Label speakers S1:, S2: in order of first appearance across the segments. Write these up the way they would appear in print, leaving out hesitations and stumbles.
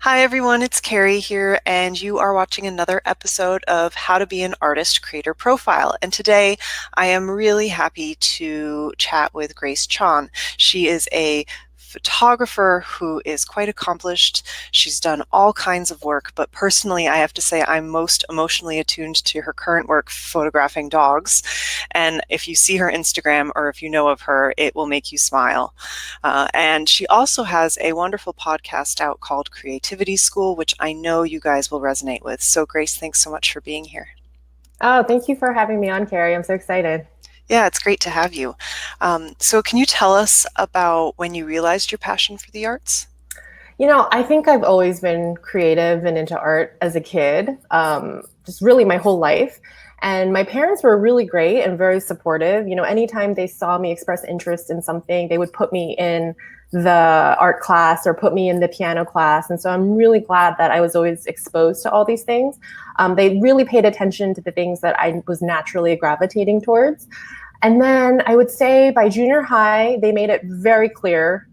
S1: Hi everyone, it's Carrie here, and you are watching another episode of How to Be an Artist Creator Profile. And today I am really happy to chat with Grace Chon. She is a photographer who is quite accomplished. She's done all kinds of work, but personally, I have to say I'm most emotionally attuned to her current work photographing dogs. And if you see her Instagram or if you know of her, it will make you smile. And she also has a wonderful podcast out called Creativity School, which I know you guys will resonate with. So Grace, thanks so much for being here.
S2: Oh, thank you for having me on, Carrie. I'm so excited.
S1: Yeah, it's great to have you. So can you tell us about when you realized your passion for the arts?
S2: I think I've always been creative and into art as a kid, just really my whole life. And my parents were really great and very supportive. Anytime they saw me express interest in something, they would put me in the art class or put me in the piano class. And so I'm really glad that I was always exposed to all these things. They really paid attention to the things that I was naturally gravitating towards. And then I would say by junior high, they made it very clear,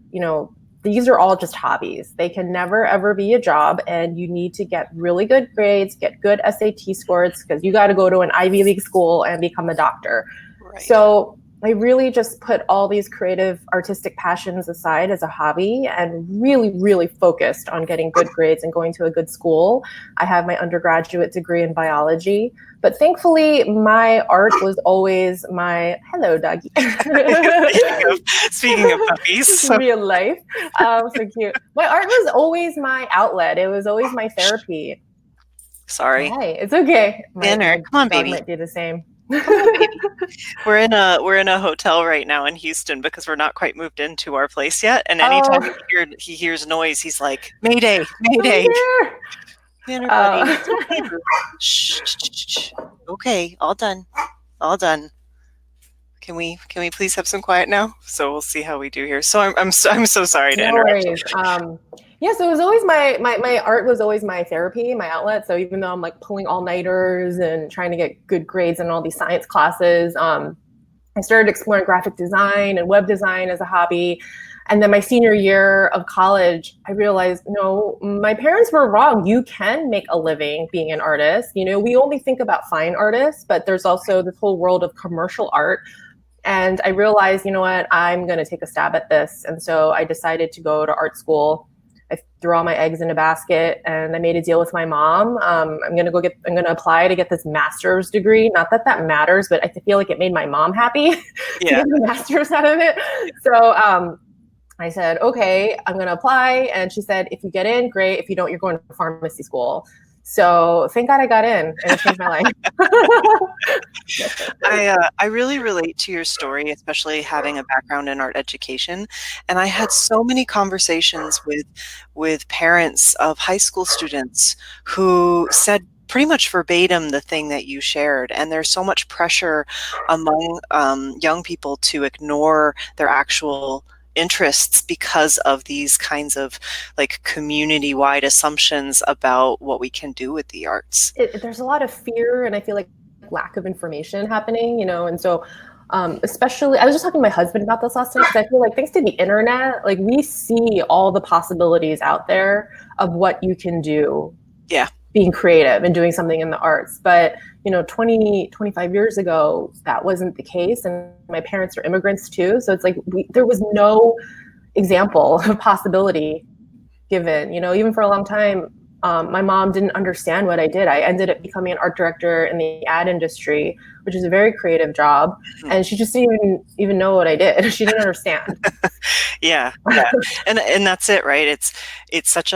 S2: these are all just hobbies. They can never, ever be a job. And you need to get really good grades, get good SAT scores, because you got to go to an Ivy League school and become a doctor.
S1: Right.
S2: So I really just put all these creative artistic passions aside as a hobby and really, really focused on getting good grades and going to a good school. I have my undergraduate degree in biology, but thankfully my art was always my, hello, doggy.
S1: Speaking of puppies.
S2: Real life. So cute. My art was always my outlet. It was always my therapy.
S1: Sorry.
S2: Hi, it's okay.
S1: Dinner.
S2: My
S1: Come on,
S2: dog
S1: baby.
S2: might do the same.
S1: Come on, baby. We're in a hotel right now in Houston because we're not quite moved into our place yet. And anytime he hears noise, he's like, Mayday, Mayday. Dinner, buddy. Shh, shh, shh, shh. Okay, all done. All done. Can we please have some quiet now? So we'll see how we do here. So I'm so sorry to interrupt.
S2: Worries. Yeah, so it was always my art was always my therapy, my outlet. So even though I'm like pulling all-nighters and trying to get good grades in all these science classes, I started exploring graphic design and web design as a hobby. And then my senior year of college, I realized, no, my parents were wrong. You can make a living being an artist. We only think about fine artists, but there's also this whole world of commercial art. And I realized, you know what, I'm going to take a stab at this. And so I decided to go to art school. I threw all my eggs in a basket and I made a deal with my mom. I'm going to apply to get this master's degree. Not that that matters, but I feel like it made my mom happy to get the master's out of it. So I said, okay, I'm going to apply. And she said, if you get in, great. If you don't, you're going to pharmacy school. So thank God I got in and it changed my life.
S1: I really relate to your story, especially having a background in art education. And I had so many conversations with parents of high school students who said pretty much verbatim the thing that you shared. And there's so much pressure among young people to ignore their actual interests because of these kinds of like community-wide assumptions about what we can do with the arts.
S2: There's a lot of fear and I feel like lack of information happening, and so especially I was just talking to my husband about this last night because I feel like thanks to the internet, like we see all the possibilities out there of what you can do.
S1: Yeah.
S2: Being creative and doing something in the arts. But 25 years ago, that wasn't the case. And my parents are immigrants too. So it's like there was no example of possibility given, even for a long time. My mom didn't understand what I did. I ended up becoming an art director in the ad industry, which is a very creative job. And she just didn't even know what I did. She didn't understand.
S1: Yeah. And that's it, right? It's such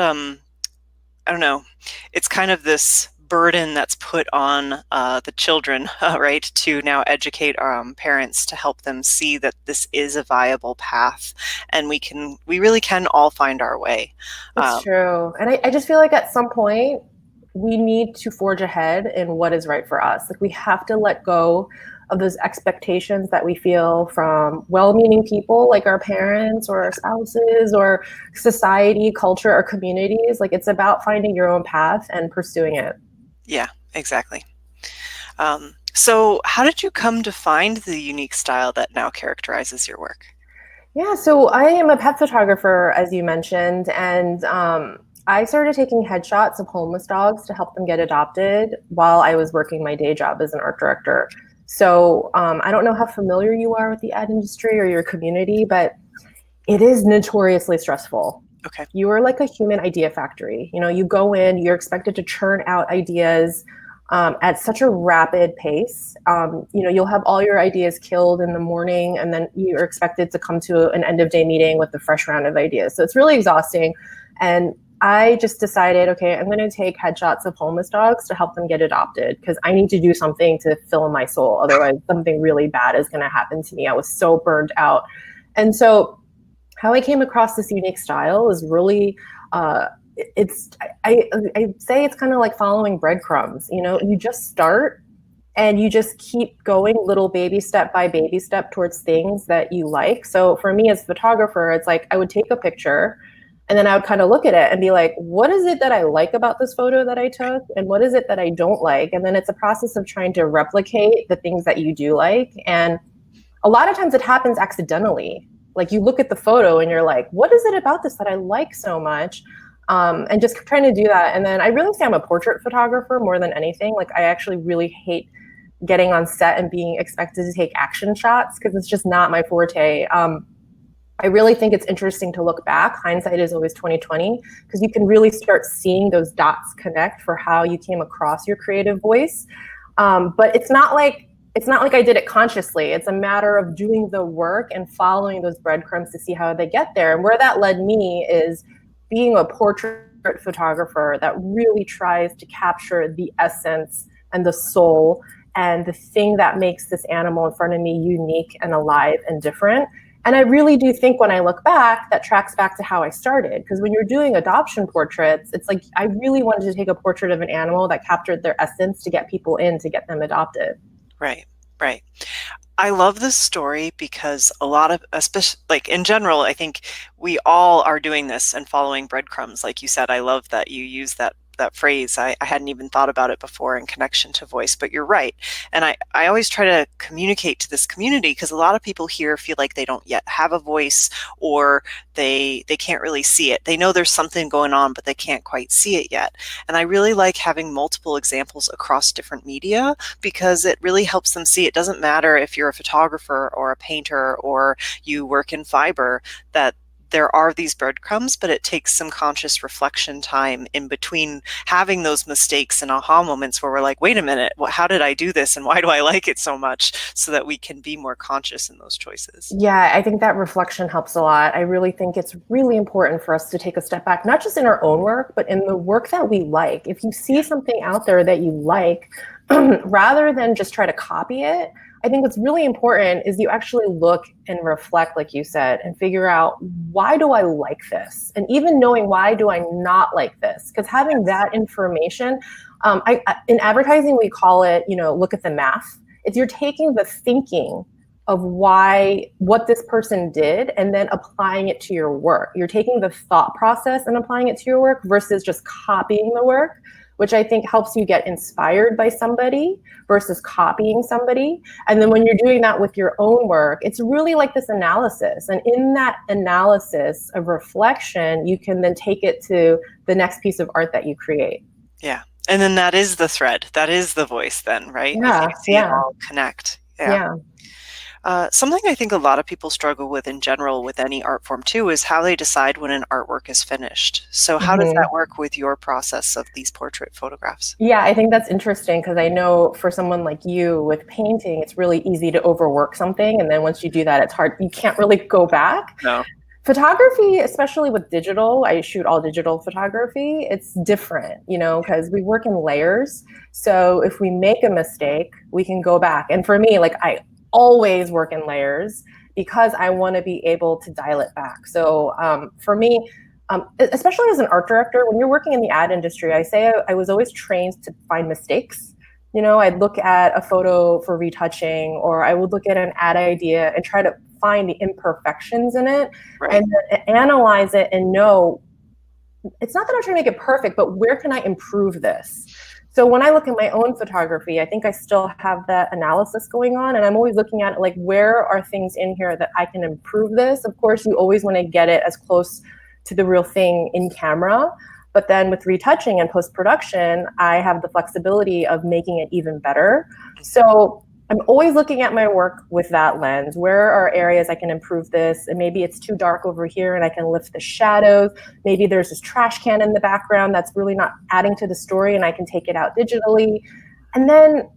S1: I don't know, it's kind of this burden that's put on the children, right, to now educate parents to help them see that this is a viable path and we really can all find our way.
S2: It's true. And I just feel like at some point we need to forge ahead in what is right for us. Like we have to let go of those expectations that we feel from well-meaning people like our parents or our spouses or society, culture, or communities. Like it's about finding your own path and pursuing it.
S1: Yeah, exactly. So how did you come to find the unique style that now characterizes your work?
S2: Yeah, so I am a pet photographer, as you mentioned, and I started taking headshots of homeless dogs to help them get adopted while I was working my day job as an art director. So I don't know how familiar you are with the ad industry or your community, but it is notoriously stressful.
S1: Okay.
S2: You are like a human idea factory. You know, you go in, you're expected to churn out ideas at such a rapid pace. You know, you'll have all your ideas killed in the morning, and then you're expected to come to an end of day meeting with a fresh round of ideas. So it's really exhausting. And I just decided, okay, I'm going to take headshots of homeless dogs to help them get adopted because I need to do something to fill my soul. Otherwise, something really bad is going to happen to me. I was so burned out. And so, how I came across this unique style is really it's I say it's kind of like following breadcrumbs. You know, you just start and you just keep going little baby step by baby step towards things that you like. So for me as a photographer, it's like I would take a picture and then I would kind of look at it and be like, what is it that I like about this photo that I took? And what is it that I don't like? And then it's a process of trying to replicate the things that you do like. And a lot of times it happens accidentally. Like you look at the photo and you're like, what is it about this that I like so much? And just trying to do that. And then I really say I'm a portrait photographer more than anything. Like I actually really hate getting on set and being expected to take action shots because it's just not my forte. I really think it's interesting to look back. Hindsight is always 2020 because you can really start seeing those dots connect for how you came across your creative voice. But it's not like I did it consciously. It's a matter of doing the work and following those breadcrumbs to see how they get there. And where that led me is being a portrait photographer that really tries to capture the essence and the soul and the thing that makes this animal in front of me unique and alive and different. And I really do think when I look back, that tracks back to how I started. Because when you're doing adoption portraits, it's like I really wanted to take a portrait of an animal that captured their essence to get people in, to get them adopted.
S1: Right, right. I love this story because a lot of, especially like in general, I think we all are doing this and following breadcrumbs. Like you said, I love that you use that phrase. I hadn't even thought about it before in connection to voice, but you're right. And I always try to communicate to this community because a lot of people here feel like they don't yet have a voice or they can't really see it. They know there's something going on, but they can't quite see it yet. And I really like having multiple examples across different media because it really helps them see it doesn't matter if you're a photographer or a painter or you work in fiber, that there are these breadcrumbs, but it takes some conscious reflection time in between having those mistakes and aha moments where we're like, wait a minute, how did I do this? And why do I like it so much? So that we can be more conscious in those choices.
S2: Yeah, I think that reflection helps a lot. I really think it's really important for us to take a step back, not just in our own work, but in the work that we like. If you see something out there that you like, rather than just try to copy it, I think what's really important is you actually look and reflect, like you said, and figure out, why do I like this? And even knowing, why do I not like this? Because having that information, in advertising, we call it, look at the math. It's you're taking the thinking of what this person did and then applying it to your work. You're taking the thought process and applying it to your work versus just copying the work, which I think helps you get inspired by somebody versus copying somebody. And then when you're doing that with your own work, it's really like this analysis. And in that analysis of reflection, you can then take it to the next piece of art that you create.
S1: Yeah. And then that is the thread. That is the voice then, right?
S2: Yeah,
S1: If you see it all connect.
S2: Yeah.
S1: Something I think a lot of people struggle with in general with any art form too is how they decide when an artwork is finished. So how does that work with your process of these portrait photographs?
S2: Yeah, I think that's interesting because I know for someone like you with painting, it's really easy to overwork something. And then once you do that, it's hard. You can't really go back.
S1: No.
S2: Photography, especially with digital, I shoot all digital photography. It's different, because we work in layers. So if we make a mistake, we can go back. And for me, like I always work in layers because I want to be able to dial it back. So for me, especially as an art director, when you're working in the ad industry, I say I was always trained to find mistakes. I'd look at a photo for retouching, or I would look at an ad idea and try to find the imperfections in it,
S1: Right.
S2: and analyze it and know, it's not that I'm trying to make it perfect, but where can I improve this? So when I look at my own photography, I think I still have that analysis going on, and I'm always looking at it like, where are things in here that I can improve this? Of course, you always want to get it as close to the real thing in camera, But then with retouching and post-production, I have the flexibility of making it even better. So I'm always looking at my work with that lens. Where are areas I can improve this? And maybe it's too dark over here and I can lift the shadows. Maybe there's this trash can in the background that's really not adding to the story and I can take it out digitally. And then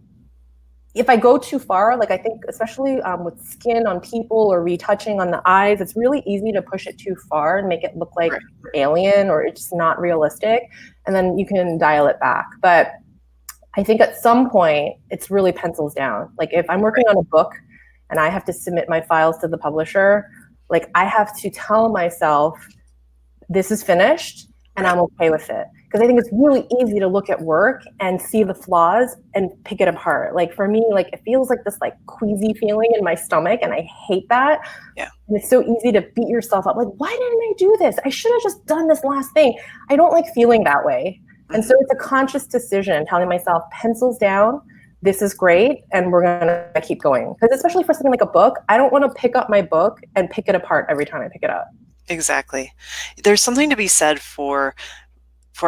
S2: if I go too far, like I think especially with skin on people or retouching on the eyes, it's really easy to push it too far and make it look like alien or it's just not realistic. And then you can dial it back. But I think at some point it's really pencils down. Like if I'm working on a book and I have to submit my files to the publisher, like I have to tell myself this is finished and I'm okay with it. Because I think it's really easy to look at work and see the flaws and pick it apart. Like for me, like it feels like this like queasy feeling in my stomach and I hate that.
S1: Yeah.
S2: And it's so easy to beat yourself up. Like, why didn't I do this? I should have just done this last thing. I don't like feeling that way. And so it's a conscious decision telling myself, pencils down, this is great, and we're gonna keep going. Because especially for something like a book, I don't wanna pick up my book and pick it apart every time I pick it up.
S1: Exactly. There's something to be said for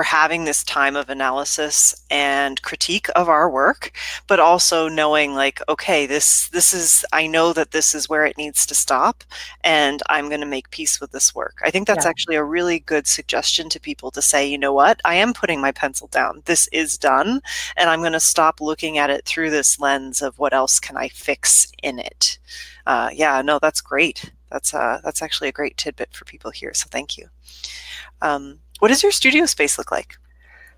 S1: having this time of analysis and critique of our work, but also knowing like, okay, this is, I know that this is where it needs to stop and I'm going to make peace with this work. I think that's actually a really good suggestion to people to say, you know what, I am putting my pencil down. This is done. And I'm going to stop looking at it through this lens of what else can I fix in it. Yeah, no, that's great. That's actually a great tidbit for people here. So thank you. What does your studio space look like?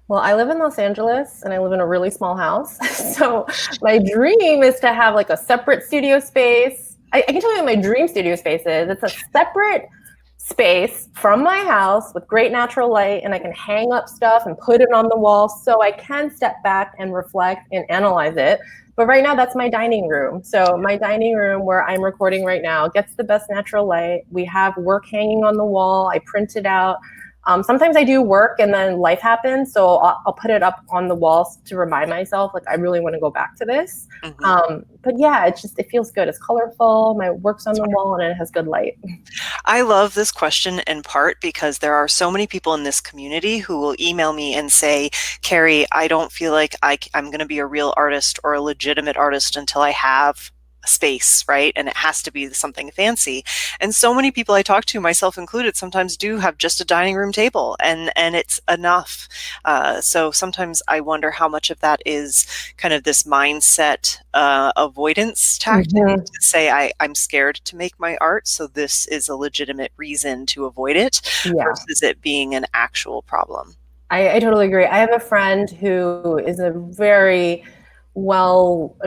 S2: Well, I live in Los Angeles and I live in a really small house. So my dream is to have like a separate studio space. I can tell you what my dream studio space is. It's a separate space from my house with great natural light, and I can hang up stuff and put it on the wall so I can step back and reflect and analyze it. But right now, that's my dining room. So my dining room where I'm recording right now gets the best natural light. We have work hanging on the wall. I print it out. Sometimes I do work and then life happens. So I'll put it up on the walls to remind myself, like, I really want to go back to this. But yeah, it feels good. It's colorful. My work's on the wall and it has good light.
S1: I love this question in part because there are so many people in this community who will email me and say, Carrie, I don't feel like I'm going to be a real artist or a legitimate artist until I have space, right? And it has to be something fancy. And so many people I talk to, myself included, sometimes do have just a dining room table and it's enough. So sometimes I wonder how much of that is kind of this mindset avoidance tactic to say, I'm scared to make my art, so this is a legitimate reason to avoid it versus it being an actual problem.
S2: I totally agree. I have a friend who is a very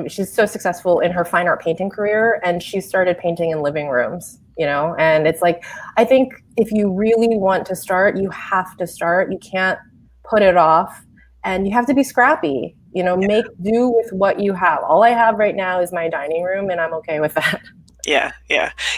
S2: she's so successful in her fine art painting career, and she started painting in living rooms, and it's like, I think if you really want to start, you have to start. You can't put it off, and you have to be scrappy, make do with what you have. All I have right now is my dining room, and I'm okay with that.
S1: Yeah.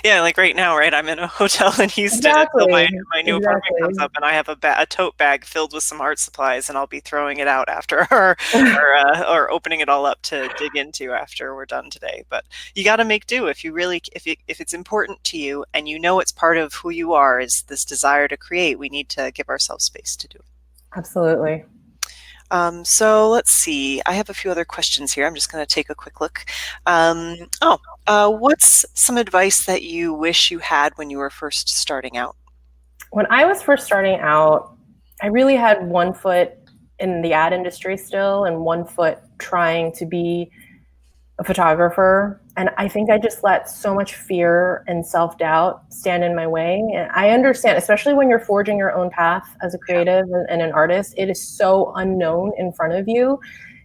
S1: Like right now, right? I'm in a hotel in Houston until my new apartment comes up, and I have a tote bag filled with some art supplies, and I'll be throwing it out after or opening it all up to dig into after we're done today. But you got to make do if it's important to you, and it's part of who you are is this desire to create. We need to give ourselves space to do it.
S2: Absolutely.
S1: So let's see. I have a few other questions here. I'm just going to take a quick look. What's some advice that you wish you had when you were first starting out?
S2: When I was first starting out, I really had one foot in the ad industry still and one foot trying to be a photographer. And I think I just let so much fear and self-doubt stand in my way. And I understand, especially when you're forging your own path as a creative and an artist, it is so unknown in front of you.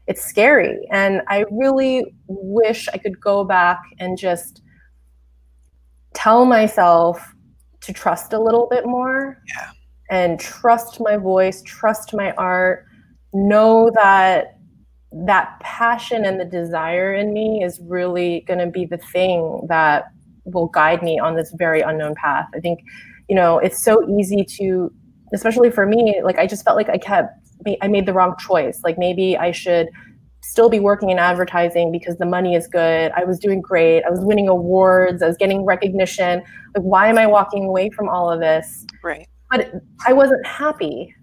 S2: It's scary. And I really wish I could go back and just tell myself to trust a little bit more and trust my voice, trust my art, know that passion and the desire in me is really going to be the thing that will guide me on this very unknown path. I think, it's so easy to, especially for me, like I just felt like I made the wrong choice. Like maybe I should still be working in advertising because the money is good. I was doing great. I was winning awards. I was getting recognition. Like, why am I walking away from all of this?
S1: Right.
S2: But I wasn't happy.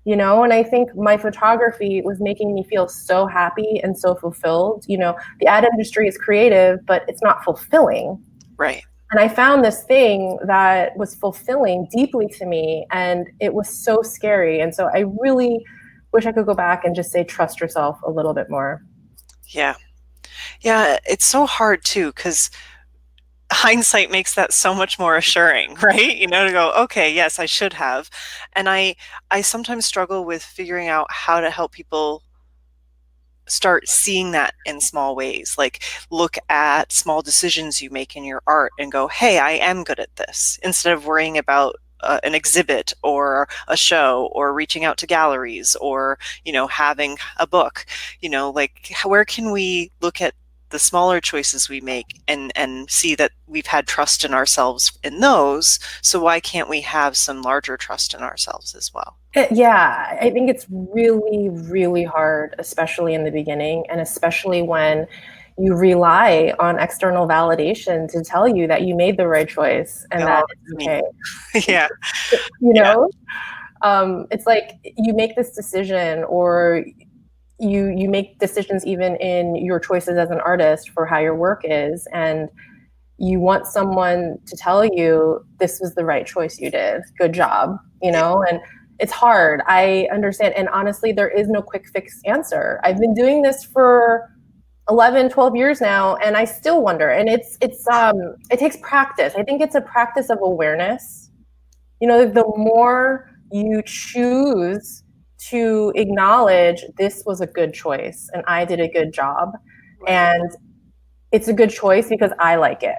S2: you know, and I think my photography was making me feel so happy and so fulfilled. You know, the ad industry is creative, but it's not fulfilling.
S1: Right.
S2: And I found this thing that was fulfilling deeply to me, and it was so scary. And so I really wish I could go back and just say, trust yourself a little bit more.
S1: Yeah. Yeah, it's so hard too, because hindsight makes that so much more assuring, right? You know, to go, okay, yes, I should have. And I sometimes struggle with figuring out how to help people start seeing that in small ways. Like, look at small decisions you make in your art and go, hey, I am good at this, instead of worrying about an exhibit or a show or reaching out to galleries or, you know, having a book. You know, like, where can we look at the smaller choices we make and see that we've had trust in ourselves in those, so why can't we have some larger trust in ourselves as well?
S2: Yeah, I think it's really, really hard, especially in the beginning, and especially when you rely on external validation to tell you that you made the right choice and
S1: Oh,
S2: that it's
S1: me.
S2: okay.
S1: Yeah.
S2: You
S1: Yeah.
S2: know, it's like you make this decision, or you make decisions even in your choices as an artist for how your work is, and you want someone to tell you this was the right choice you did. Good job, you
S1: Yeah.
S2: know? And it's hard. I understand. And honestly, there is no quick fix answer. I've been doing this for 11, 12 years now, and I still wonder. And it takes practice. I think it's a practice of awareness. You know, the more you choose to acknowledge this was a good choice and I did a good job,
S1: Right.
S2: and it's a good choice because I like it.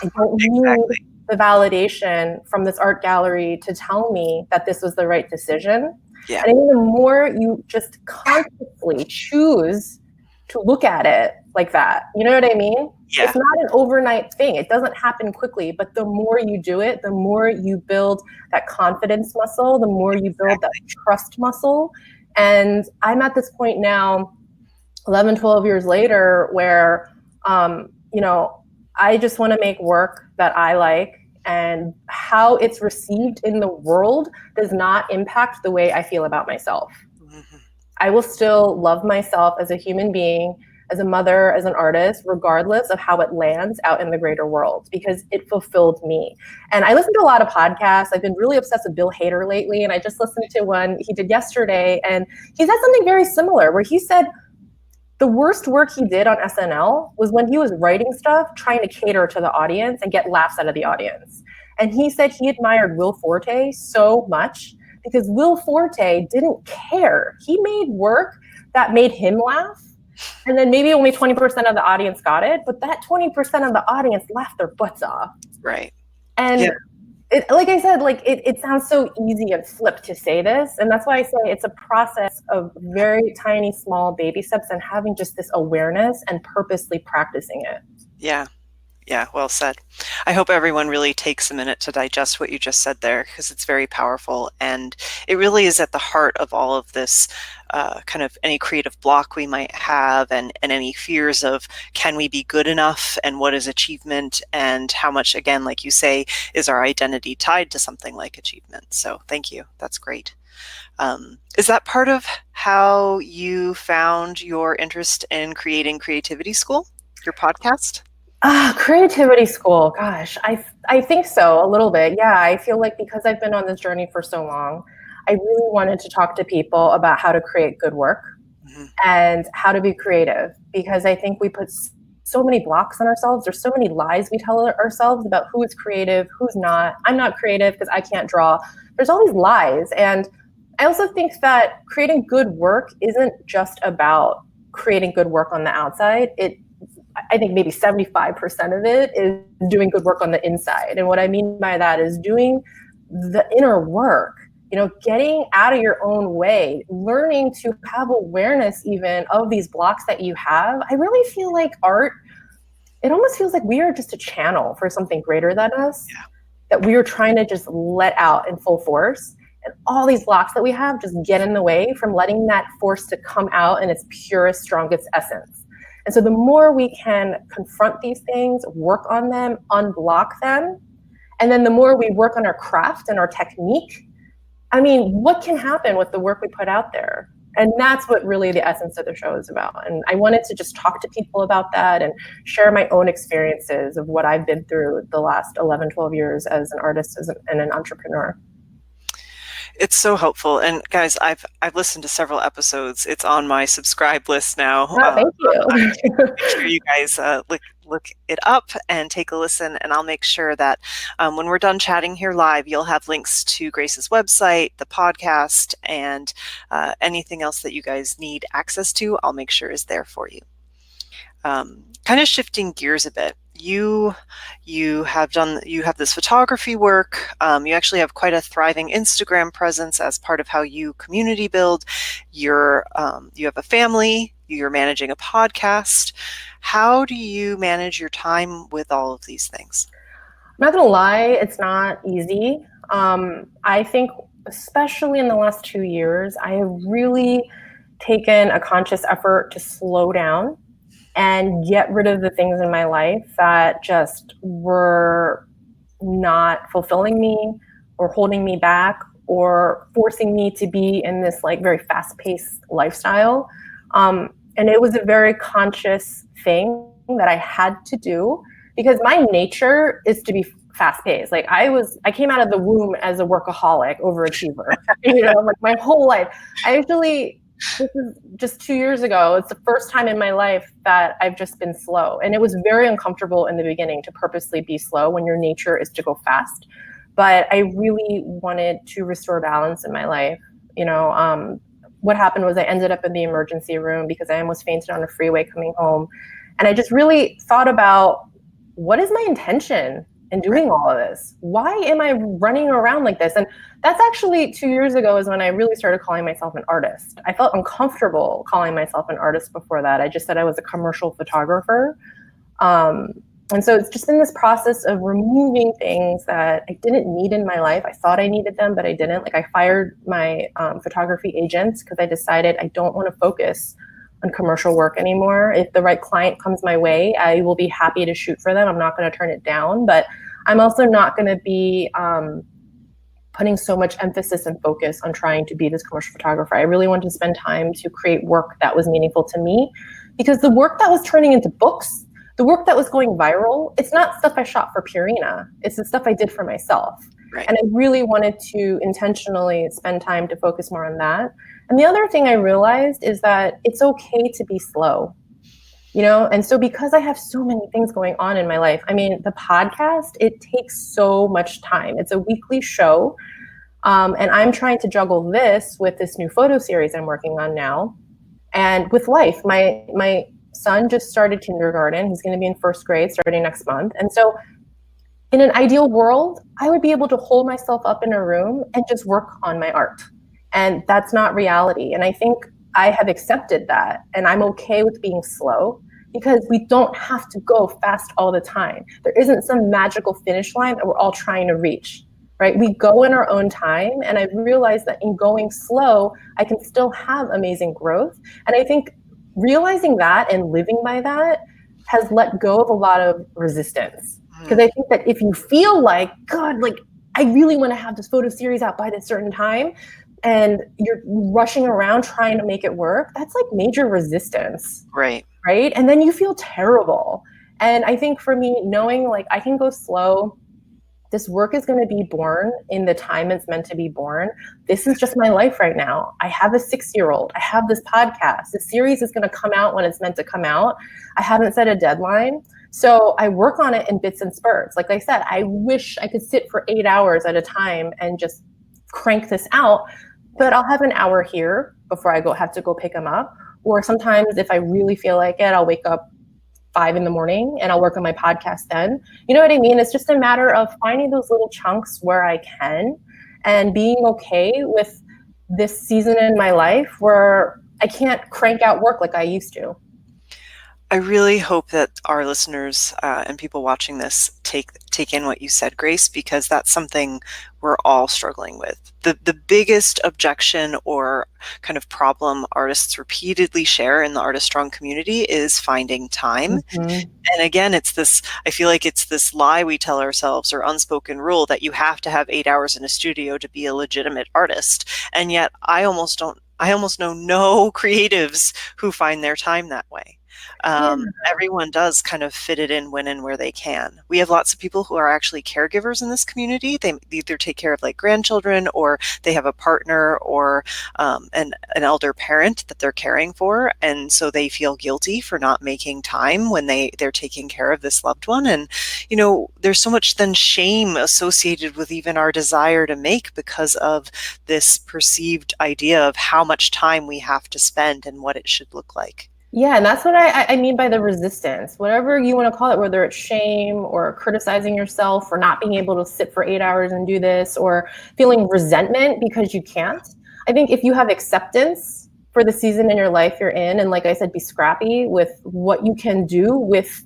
S2: I don't need
S1: Exactly.
S2: the validation from this art gallery to tell me that this was the right decision.
S1: Yeah.
S2: And I think the more you just consciously choose to look at it like that, you know what I mean?
S1: Yeah.
S2: It's not an overnight thing. It doesn't happen quickly, but the more you do it, the more you build that confidence muscle, the more you build that
S1: Exactly.
S2: trust muscle. And I'm at this point now, 11, 12 years later, where, you know, I just want to make work that I like, and how it's received in the world does not impact the way I feel about myself.
S1: Mhm.
S2: I will still love myself as a human being, as a mother, as an artist, regardless of how it lands out in the greater world, because it fulfilled me. And I listen to a lot of podcasts. I've been really obsessed with Bill Hader lately, and I just listened to one he did yesterday, and he said something very similar where he said the worst work he did on SNL was when he was writing stuff trying to cater to the audience and get laughs out of the audience. And he said he admired Will Forte so much because Will Forte didn't care. He made work that made him laugh. And then maybe only 20% of the audience got it, but that 20% of the audience laughed their butts off.
S1: Right. Yeah.
S2: And like I said, like it sounds so easy and flip to say this. And that's why I say it's a process of very tiny, small baby steps and having just this awareness and purposely practicing it.
S1: Yeah. Yeah, well said. I hope everyone really takes a minute to digest what you just said there, because it's very powerful. And it really is at the heart of all of this, kind of any creative block we might have, and any fears of, can we be good enough, and what is achievement, and how much, again, like you say, is our identity tied to something like achievement. So thank you. That's great. Is that part of how you found your interest in creating Creativity School, your podcast?
S2: Creativity school. Gosh, I think so a little bit. Yeah, I feel like because I've been on this journey for so long, I really wanted to talk to people about how to create good work
S1: Mhm.
S2: and how to be creative, because I think we put so many blocks on ourselves. There's so many lies we tell ourselves about who is creative, who's not. I'm not creative because I can't draw. There's all these lies. And I also think that creating good work isn't just about creating good work on the outside. I think maybe 75% of it is doing good work on the inside. And what I mean by that is doing the inner work, you know, getting out of your own way, learning to have awareness even of these blocks that you have. I really feel like art, it almost feels like we are just a channel for something greater than us
S1: Yeah.
S2: that we are trying to just let out in full force. And all these blocks that we have just get in the way from letting that force to come out in its purest, strongest essence. And so the more we can confront these things, work on them, unblock them, and then the more we work on our craft and our technique, I mean, what can happen with the work we put out there? And that's what really the essence of the show is about. And I wanted to just talk to people about that and share my own experiences of what I've been through the last 11, 12 years as an artist and an entrepreneur.
S1: It's so helpful. And guys, I've listened to several episodes. It's on my subscribe list now.
S2: Oh, thank you.
S1: Make sure you guys look it up and take a listen. And I'll make sure that when we're done chatting here live, you'll have links to Grace's website, the podcast, and anything else that you guys need access to. I'll make sure is there for you. Kind of shifting gears a bit. You have this photography work. You actually have quite a thriving Instagram presence as part of how you community build. You have a family. You're managing a podcast. How do you manage your time with all of these things?
S2: I'm not gonna lie, it's not easy. I think especially in the last 2 years, I have really taken a conscious effort to slow down and get rid of the things in my life that just were not fulfilling me or holding me back or forcing me to be in this like very fast-paced lifestyle. And it was a very conscious thing that I had to do because my nature is to be fast-paced. Like I came out of the womb as a workaholic, overachiever, like my whole life. This is just 2 years ago. It's the first time in my life that I've just been slow. And it was very uncomfortable in the beginning to purposely be slow when your nature is to go fast. But I really wanted to restore balance in my life. What happened was I ended up in the emergency room because I almost fainted on a freeway coming home. And I just really thought about, what is my intention in doing all of this? Why am I running around like this? And that's actually 2 years ago is when I really started calling myself an artist. I felt uncomfortable calling myself an artist before that. I just said I was a commercial photographer. And so it's just been this process of removing things that I didn't need in my life. I thought I needed them, but I didn't. Like I fired my photography agents because I decided I don't want to focus on commercial work anymore. If the right client comes my way, I will be happy to shoot for them. I'm not going to turn it down, but I'm also not going to be putting so much emphasis and focus on trying to be this commercial photographer. I really wanted to spend time to create work that was meaningful to me, because the work that was turning into books, the work that was going viral, it's not stuff I shot for Purina. It's the stuff I did for myself. Right. And I really wanted to intentionally spend time to focus more on that. And the other thing I realized is that it's okay to be slow. And so because I have so many things going on in my life, I mean, the podcast, it takes so much time. It's a weekly show. And I'm trying to juggle this with this new photo series I'm working on now. And with life, my son just started kindergarten. He's going to be in first grade starting next month. And so in an ideal world, I would be able to hold myself up in a room and just work on my art. And that's not reality. And I think I have accepted that, and I'm okay with being slow because we don't have to go fast all the time. There isn't some magical finish line that we're all trying to reach, right? We go in our own time, and I've realized that in going slow, I can still have amazing growth. And I think realizing that and living by that has let go of a lot of resistance. Because I think that if you feel like, God, like I really want to have this photo series out by this certain time, and you're rushing around trying to make it work, that's like major resistance.
S1: Right.
S2: And then you feel terrible. And I think for me, knowing like I can go slow, this work is going to be born in the time it's meant to be born. This is just my life right now. I have a 6-year-old. I have this podcast. The series is going to come out when it's meant to come out. I haven't set a deadline. So I work on it in bits and spurts. Like I said, I wish I could sit for 8 hours at a time and just crank this out. But I'll have an hour here before I have to go pick them up. Or sometimes if I really feel like it, I'll wake up 5 a.m. and I'll work on my podcast then. You know what I mean? It's just a matter of finding those little chunks where I can and being okay with this season in my life where I can't crank out work like I used to.
S1: I really hope that our listeners and people watching this take in what you said, Grace, because that's something we're all struggling with. The biggest objection or kind of problem artists repeatedly share in the Artist Strong community is finding time.
S2: Mm-hmm.
S1: And again, I feel like it's this lie we tell ourselves or unspoken rule that you have to have 8 hours in a studio to be a legitimate artist. And yet I almost know no creatives who find their time that way.
S2: Yeah.
S1: Everyone does kind of fit it in when and where they can. We have lots of people who are actually caregivers in this community. They either take care of like grandchildren, or they have a partner or an elder parent that they're caring for, and so they feel guilty for not making time when they're taking care of this loved one. And there's so much then shame associated with even our desire to make, because of this perceived idea of how much time we have to spend and what it should look like.
S2: Yeah, and that's what I mean by the resistance, whatever you want to call it, whether it's shame or criticizing yourself for not being able to sit for 8 hours and do this, or feeling resentment because you can't. I think if you have acceptance for the season in your life you're in, and like I said, be scrappy with what you can do with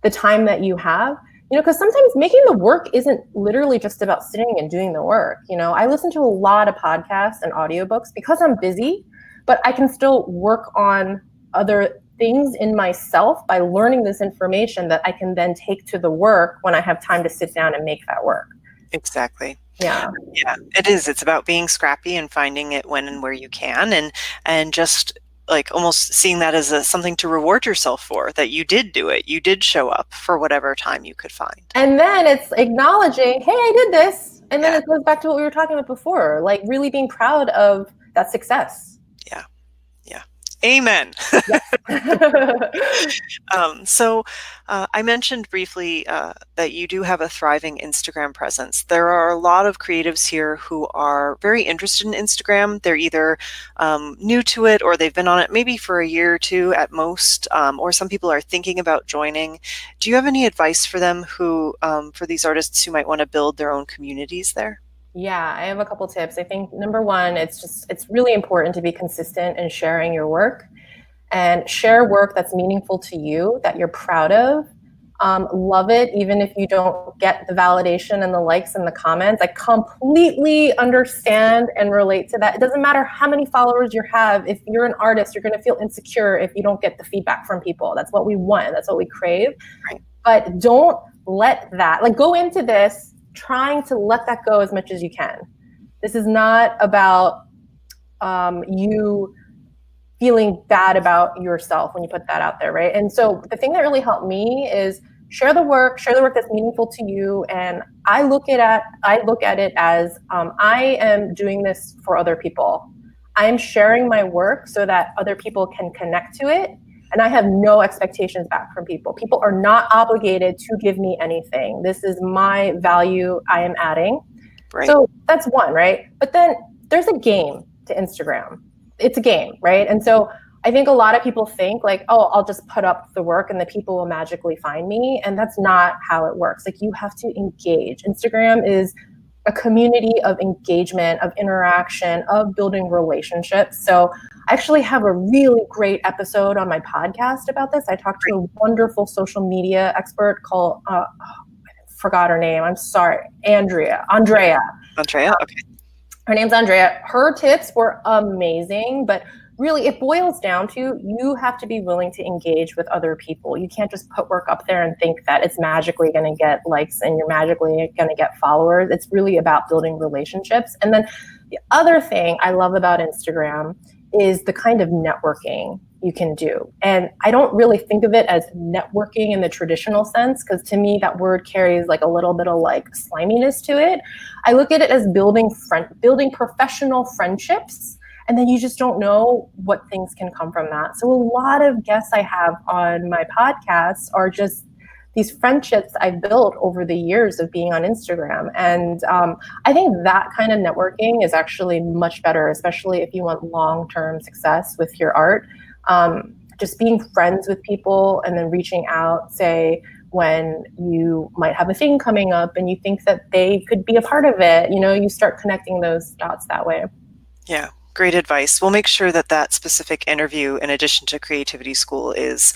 S2: the time that you have, because sometimes making the work isn't literally just about sitting and doing the work. I listen to a lot of podcasts and audiobooks because I'm busy, but I can still work on other things in myself by learning this information that I can then take to the work when I have time to sit down and make that work.
S1: Exactly.
S2: Yeah.
S1: Yeah, it is. It's about being scrappy and finding it when and where you can, and just like almost seeing that as something to reward yourself for, that you did do it. You did show up for whatever time you could find.
S2: And then it's acknowledging, hey, I did this. And then it goes back to what we were talking about before, like really being proud of that success.
S1: Yeah. Yeah. Amen. So I mentioned briefly that you do have a thriving Instagram presence. There are a lot of creatives here who are very interested in Instagram. They're either new to it, or they've been on it maybe for a year or two at most, or some people are thinking about joining. Do you have any advice for them for these artists who might want to build their own communities there?
S2: Yeah, I have a couple tips. I think number one, it's really important to be consistent in sharing your work, and share work that's meaningful to you, that you're proud of. Love it, even if you don't get the validation and the likes and the comments. I completely understand and relate to that. It doesn't matter how many followers you have. If you're an artist, you're going to feel insecure if you don't get the feedback from people. That's what we want. That's what we crave.
S1: Right.
S2: But don't let that, go into this trying to let that go as much as you can. This is not about you feeling bad about yourself when you put that out there, right? And so the thing that really helped me is share the work that's meaningful to you. And I look at it as I am doing this for other people. I am sharing my work so that other people can connect to it. And I have no expectations back from people. People are not obligated to give me anything. This is my value I am adding.
S1: Right.
S2: So that's one, right? But then there's a game to Instagram. It's a game, right? And so I think a lot of people think like, oh, I'll just put up the work and the people will magically find me. And that's not how it works. Like, you have to engage. Instagram is a community of engagement, of interaction, of building relationships. So I actually have a really great episode on my podcast about this. I talked to a wonderful social media expert called, I forgot her name. I'm sorry. Andrea. Okay. Her name's Andrea. Her tips were amazing, but really it boils down to you have to be willing to engage with other people. You can't just put work up there and think that it's magically going to get likes and you're magically going to get followers. It's really about building relationships. And then the other thing I love about Instagram is the kind of networking you can do. And I don't really think of it as networking in the traditional sense, because to me that word carries like a little bit of like sliminess to it. I look at it as building professional friendships, and then you just don't know what things can come from that. So a lot of guests I have on my podcasts are just these friendships I've built over the years of being on Instagram. And I think that kind of networking is actually much better, especially if you want long-term success with your art. Just being friends with people and then reaching out, say, when you might have a thing coming up and you think that they could be a part of it, you start connecting those dots that way.
S1: Yeah. Great advice. We'll make sure that that specific interview, in addition to Creativity School, is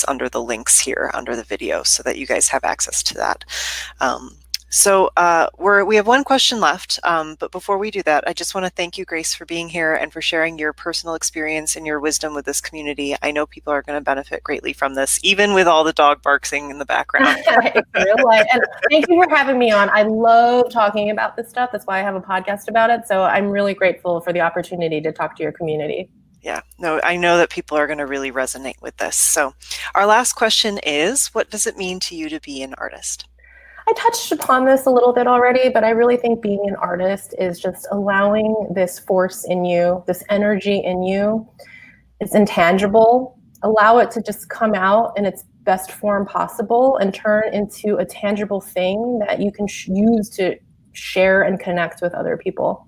S1: under the links here under the video so that you guys have access to that. We have one question left, but before we do that, I just want to thank you, Grace, for being here and for sharing your personal experience and your wisdom with this community. I know people are going to benefit greatly from this, even with all the dog barking in the background.
S2: It's real life. And thank you for having me on. I love talking about this stuff. That's why I have a podcast about it. So I'm really grateful for the opportunity to talk to your community.
S1: Yeah, no, I know that people are going to really resonate with this. So our last question is, what does it mean to you to be an artist?
S2: I touched upon this a little bit already, but I really think being an artist is just allowing this force in you, this energy in you. It's intangible. Allow it to just come out in its best form possible and turn into a tangible thing that you can use to share and connect with other people.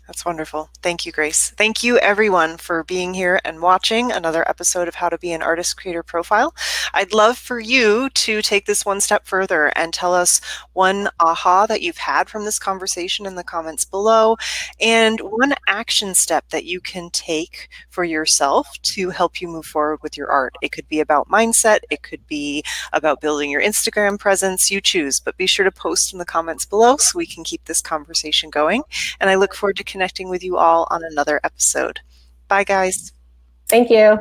S1: That's wonderful. Thank you, Grace. Thank you, everyone, for being here and watching another episode of How to Be an Artist Creator Profile. I'd love for you to take this one step further and tell us one aha that you've had from this conversation in the comments below, and one action step that you can take for yourself to help you move forward with your art. It could be about mindset. It could be about building your Instagram presence. You choose, but be sure to post in the comments below so we can keep this conversation going. And I look forward to connecting with you all on another episode. Bye, guys.
S2: Thank you.